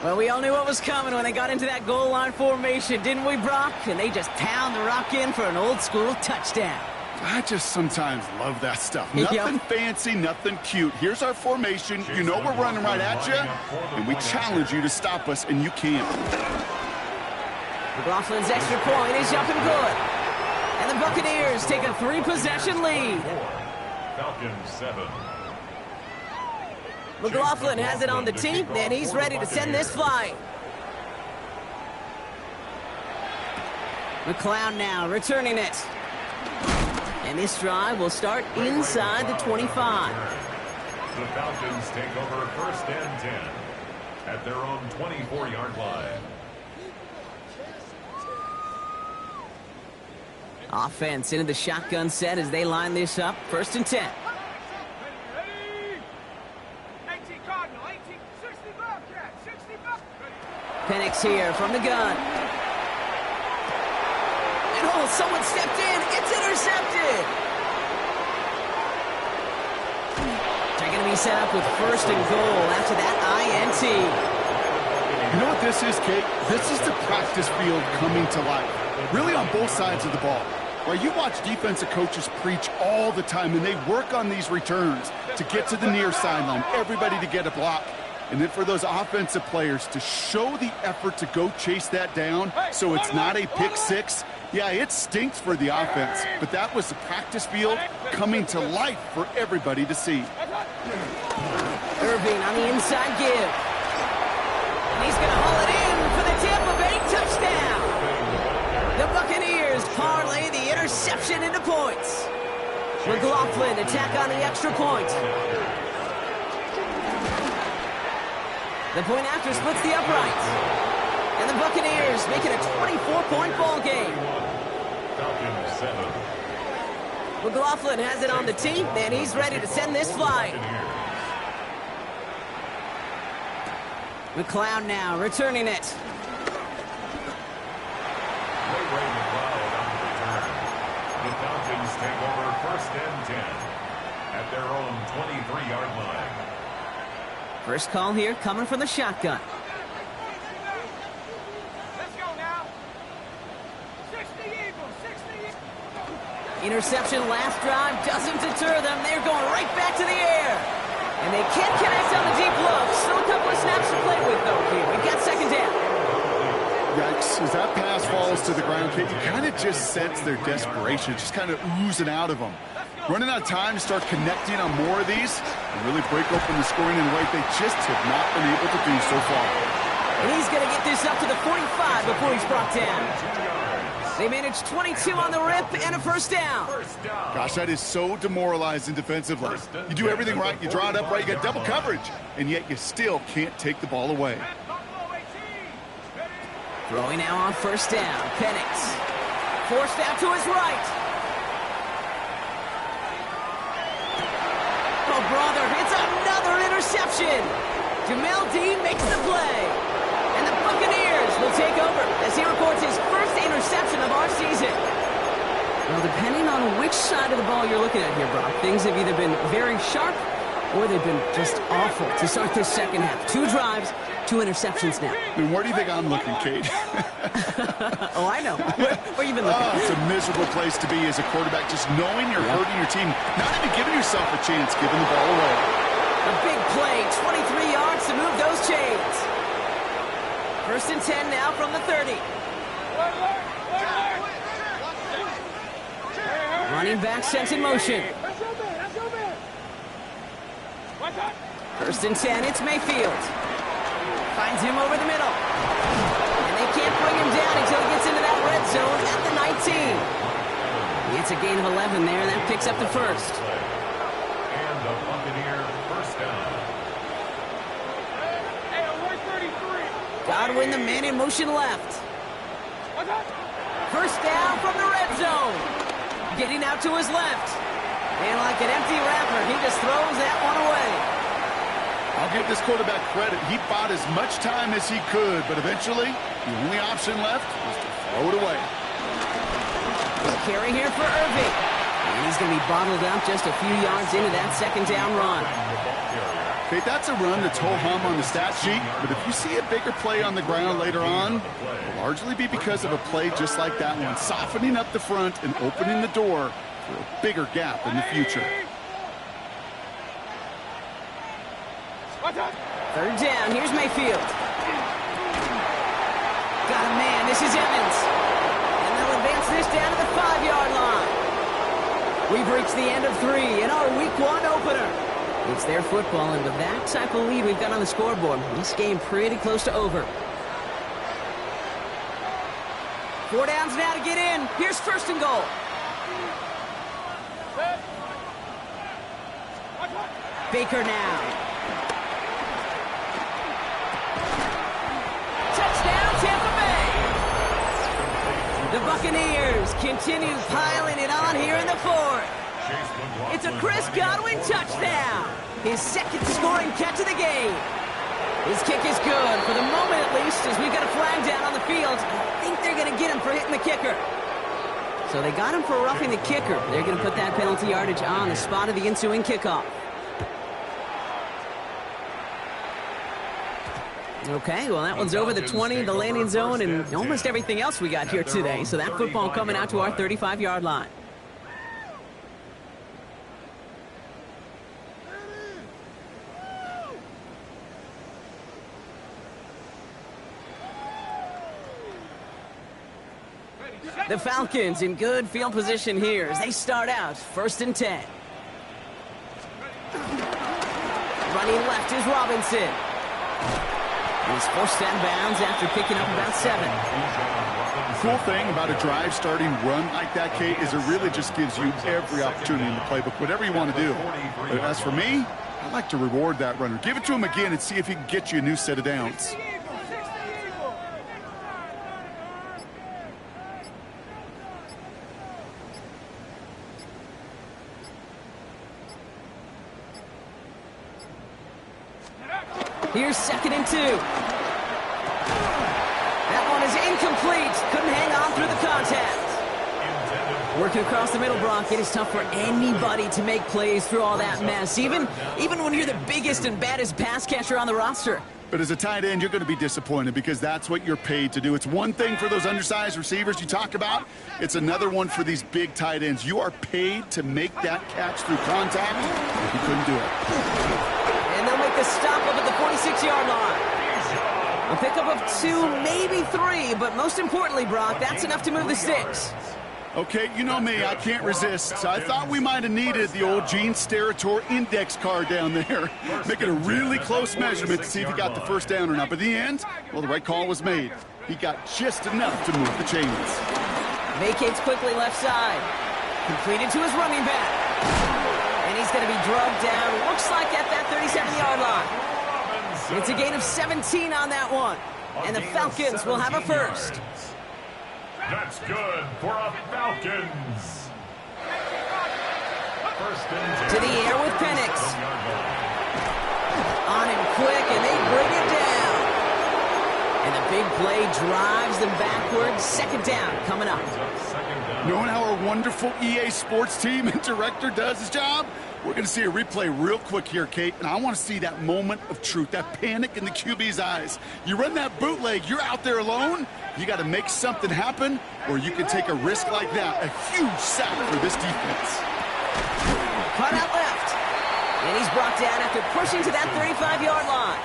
Well, we all knew what was coming when they got into that goal line formation, didn't we, Brock? And they just pound the rock in for an old-school touchdown.
I just sometimes love that stuff. Nothing fancy, nothing cute. Here's our formation. You know we're running right at you, and we challenge you to stop us, and you can't.
McLaughlin's extra point is up and good. And the Buccaneers take a 3-possession lead.
Falcons 7.
McLaughlin has it on the tee, and he's ready to send this flying. McLeod now returning it. And this drive will start inside the 25.
The Falcons take over first and 10 at their own 24-yard line.
Offense into the shotgun set as they line this up. First and 10.
18 Cardinal, 18, 60 Bobcat, 60 Bobcat.
Penix here from the gun. And oh, someone stepped in. It's intercepted. They're going to be set up with first and goal after that INT.
You know what this is, Kate? This is the practice field coming to life. Really on both sides of the ball. Right, you watch defensive coaches preach all the time, and they work on these returns to get to the near sideline, everybody to get a block. And then for those offensive players to show the effort to go chase that down so it's not a pick six. Yeah, it stinks for the offense, but that was the practice field coming to life for everybody to see.
Irving on the inside give. And he's going to haul it in for the Tampa Bay touchdown. The Buccaneers parlay the interception into points. McLaughlin to tack on the extra point. The point after splits the uprights. And the Buccaneers make it a 24-point ball game.
Falcons 7.
McLaughlin has it on the tee, and he's ready to send this flying. McLeod now returning it.
The Falcons take over 1st and 10 at their own 23-yard line.
First call here coming from the shotgun.
Let's go now. 60 Eagles, 60 Eagles.
Interception last drive doesn't deter them. They're going right back to the air. And they can't connect on the deep look. Still a couple of snaps to play with, though, here. We've got 2nd down.
Yikes, as that pass falls to the ground, Kate, you kind of just sense their desperation, just kind of oozing out of them. Running out of time to start connecting on more of these and really break open the scoring in a way they just have not been able to do so far.
And he's going to get this up to the 45 before he's brought down. They managed 22 on the rip and a 1st down.
Gosh, that is so demoralizing defensively. You do everything right, you draw it up right, you got double coverage, and yet you still can't take the ball away.
Throwing now on 1st down. Penix forced out to his right. Oh, brother, it's another interception. Jamel Dean makes the play. And the Buccaneers will take over as he records his 1st interception of our season. Well, depending on which side of the ball you're looking at here, Brock, things have either been very sharp or they've been just awful to start this 2nd half. 2 drives, 2 interceptions now.
And where do you think I'm looking, Kate?
Oh, I know. Where you been looking?
Oh, it's a miserable place to be as a quarterback, just knowing you're hurting your team, not even giving yourself a chance, giving the ball away.
A big play, 23 yards to move those chains. 1st and 10 now from the 30. Running back sent in motion. 1st and 10, it's Mayfield. Finds him over the middle. And they can't bring him down until he gets into that red zone at the 19. It's a gain of 11 there, and that picks up the 1st.
And the Buccaneer 1st down.
Godwin, the man in motion left. 1st down from the red zone. Getting out to his left. And like an empty wrapper, he just throws that one away.
I'll give this quarterback credit. He bought as much time as he could, but eventually, the only option left was to throw it away.
Carry here for Irving. And he's going to be bottled up just a few yards into that 2nd down run.
Okay, that's a run that's ho-hum on the stat sheet, but if you see a bigger play on the ground later on, it'll largely be because of a play just like that one, softening up the front and opening the door for a bigger gap in the future.
3rd down, here's Mayfield. Got a man, this is Evans. And they'll advance this down to the 5-yard line. We've reached the end of 3 in our Week 1 opener. It's their football, and with that type of lead we've got on the scoreboard, this game pretty close to over. 4 downs now to get in. Here's 1st and goal. Baker now. Touchdown, Tampa Bay. The Buccaneers continue piling it on here in the 4th. It's a Chris Godwin touchdown. His 2nd scoring catch of the game. His kick is good, for the moment at least, as we've got a flag down on the field. I think they're going to get him for hitting the kicker. So they got him for roughing the kicker. They're going to put that penalty yardage on the spot of the ensuing kickoff. Okay, well, that one's over the 20, the landing zone, and almost everything else we got here today. So that football coming out to our 35-yard line. The Falcons in good field position here as they start out 1st and 10. Running left is Robinson. He's forced out of bounds after picking up about 7.
The cool thing about a drive starting run like that, Kate, is it really just gives you every opportunity in the playbook, whatever you want to do. But as for me, I like to reward that runner. Give it to him again and see if he can get you a new set of downs.
Here's 2nd and 2. That one is incomplete. Couldn't hang on through the contact. Working across the middle, Brock, it is tough for anybody to make plays through all that mess, even when you're the biggest and baddest pass catcher on the roster.
But as a tight end, you're going to be disappointed because that's what you're paid to do. It's one thing for those undersized receivers you talk about. It's another one for these big tight ends. You are paid to make that catch through contact. If you couldn't do it.
And they'll make the stop up at the 46-yard line. A pickup of 2, maybe 3, but most importantly, Brock, that's enough to move the sticks.
Okay, you know me, I can't resist. So I thought we might have needed the old Gene Str8t index card down there. Making a really close measurement to see if he got the first down or not. But in the end, well, the right call was made. He got just enough to move the chains.
Vacates quickly left side. Completed to his running back. And he's going to be drugged down, looks like at that 37-yard line. It's a gain of 17 on that one. And the Falcons will have a first.
That's good for a Falcons. First and 10.
To the air with Penix. On him quick, and they bring it down. And the big play drives them backwards. 2nd down coming up.
Knowing how our wonderful EA Sports team and director does his job, we're going to see a replay real quick here, Kate, and I want to see that moment of truth, that panic in the QB's eyes. You run that bootleg, you're out there alone, you got to make something happen, or you can take a risk like that, a huge sack for this defense.
Cut out left, and he's brought down after pushing to that 35-yard line.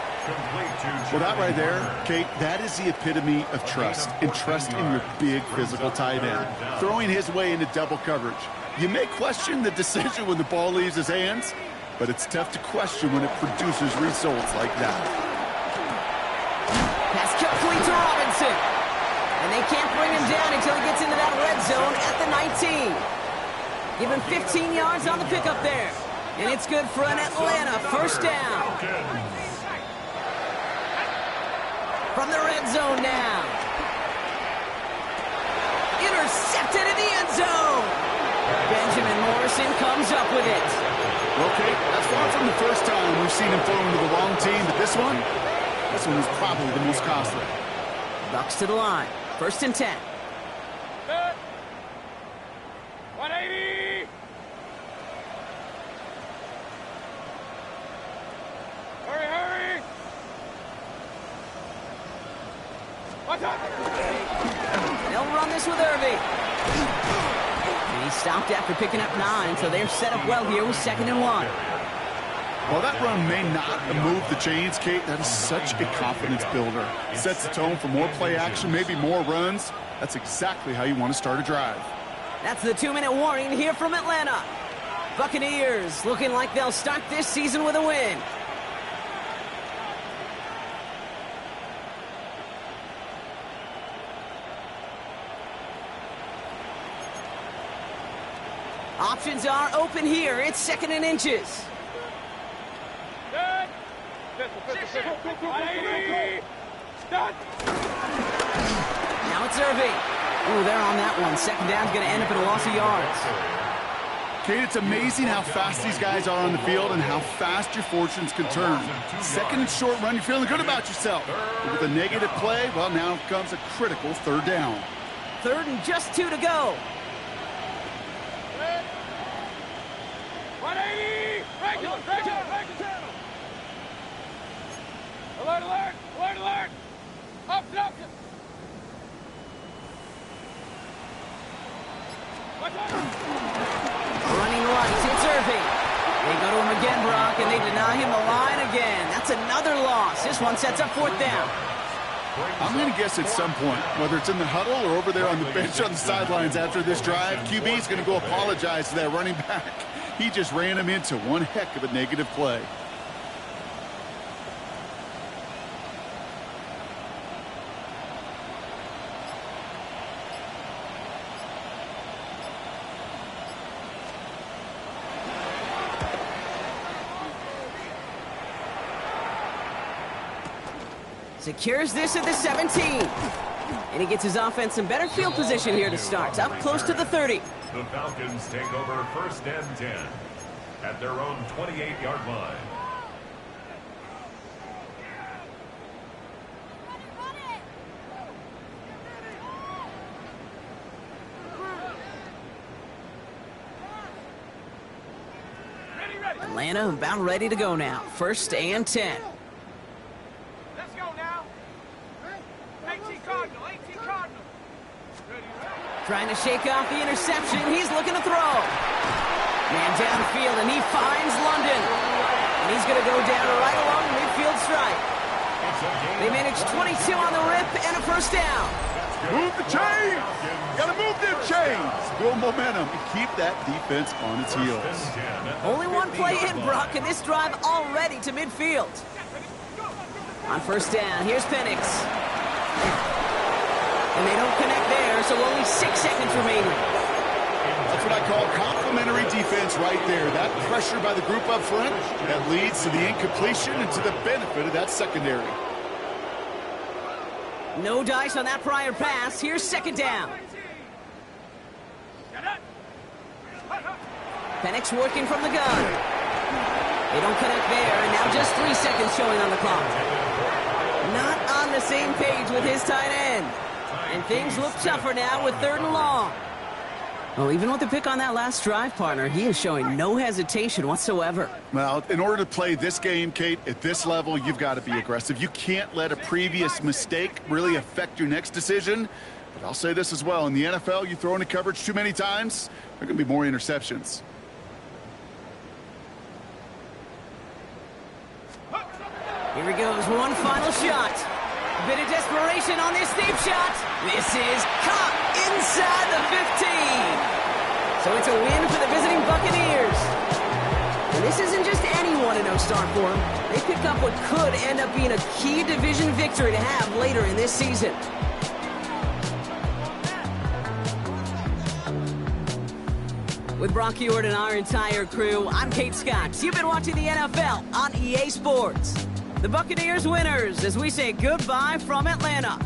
Well, that right there, Kate, that is the epitome of trust, and trust in your big physical tight end, throwing his way into double coverage. You may question the decision when the ball leaves his hands, but it's tough to question when it produces results like that.
Pass complete to Robinson. And they can't bring him down until he gets into that red zone at the 19. Give him 15 yards on the pickup there. And it's good for an Atlanta first down. From the red zone now. Intercepted in the end zone. Benjamin Morrison comes up with it.
Okay, that's far from the first time we've seen him throw into the wrong team, but this one was probably the most costly.
Bucks to the line. 1st and 10.
180. Hurry. Watch out.
They'll run this with Irving. And he stopped after picking up 9, so they're set up well here with 2nd and 1.
While that run may not move the chains, Kate, that is such a confidence builder. Sets the tone for more play action, maybe more runs. That's exactly how you want to start a drive.
That's the 2-minute warning here from Atlanta. Buccaneers looking like they'll start this season with a win. Options are open here. It's 2nd and inches. Now it's Irving. Ooh, they're on that one. 2nd down's going to end up in a loss of yards.
Kate, it's amazing how fast these guys are on the field and how fast your fortunes can turn. 2nd and short run, you're feeling good about yourself. But with a negative play, well, now comes a critical 3rd down.
3rd and just 2 to go.
180. Break it. Alert. Up.
Running right, it's Irving. They go to him again, Brock, and they deny him the line again. That's another loss. This one sets up 4th down.
I'm going to guess at some point, whether it's in the huddle or over there on the bench on the sidelines after this drive, QB's going to go apologize to that running back. He just ran him into one heck of a negative play.
Secures this at the 17. And he gets his offense in better field position here to start. Up close to the 30.
The Falcons take over 1st and 10 at their own 28-yard line.
Atlanta about ready to go now. 1st and 10.
Let's go now. 18 Cardinal, 18 Cardinal.
Trying to shake off the interception. He's looking to throw. Man downfield, and he finds London. And he's going to go down right along the midfield stripe. They manage 22 on the rip and a 1st down.
Move the chains! Gotta move them chains! Build momentum and keep that defense on its heels.
Only one play in, Brock, and this drive already to midfield. On 1st down, here's Penix. And they don't connect there, so only 6 seconds remaining.
That's what I call complementary defense right there. That pressure by the group up front, that leads to the incompletion and to the benefit of that secondary.
No dice on that prior pass. Here's 2nd down. Penix working from the gun. They don't connect there, and now just 3 seconds showing on the clock. Not on the same page with his tight end. And things look tougher now with 3rd and long. Well, even with the pick on that last drive, partner, he is showing no hesitation whatsoever.
Well, in order to play this game, Kate, at this level, you've got to be aggressive. You can't let a previous mistake really affect your next decision. But I'll say this as well. In the NFL, you throw into coverage too many times, there are going to be more interceptions.
Here he goes, one final shot. A bit of desperation on this deep shot. This is caught inside the 15. So it's a win for the visiting Buccaneers. And this isn't just any 1-0 start for them. They pick up what could end up being a key division victory to have later in this season. With Brock Ewart and our entire crew, I'm Kate Scott. You've been watching the NFL on EA Sports. The Buccaneers winners as we say goodbye from Atlanta.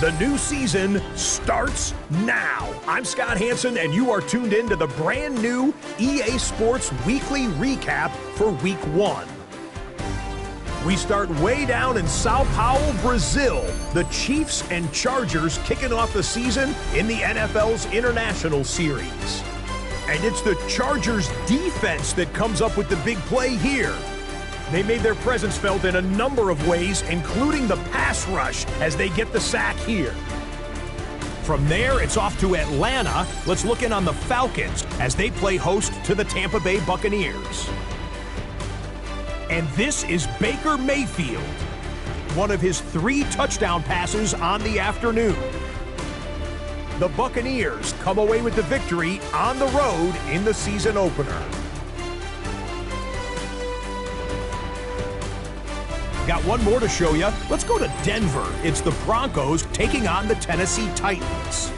The new season starts now. I'm Scott Hansen, and you are tuned in to the brand new EA Sports Weekly Recap for Week 1. We start way down in Sao Paulo, Brazil. The Chiefs and Chargers kicking off the season in the NFL's International Series. And it's the Chargers defense that comes up with the big play here. They made their presence felt in a number of ways, including the pass rush as they get the sack here. From there, it's off to Atlanta. Let's look in on the Falcons as they play host to the Tampa Bay Buccaneers. And this is Baker Mayfield, one of his 3 touchdown passes on the afternoon. The Buccaneers come away with the victory on the road in the season opener. Got one more to show you. Let's go to Denver. It's the Broncos taking on the Tennessee Titans.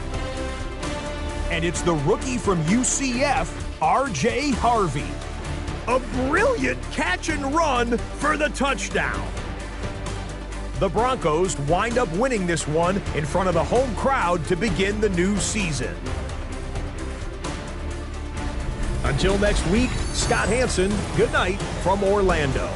And it's the rookie from UCF, R.J. Harvey. A brilliant catch and run for the touchdown. The Broncos wind up winning this one in front of the home crowd to begin the new season. Until next week, Scott Hansen, good night from Orlando.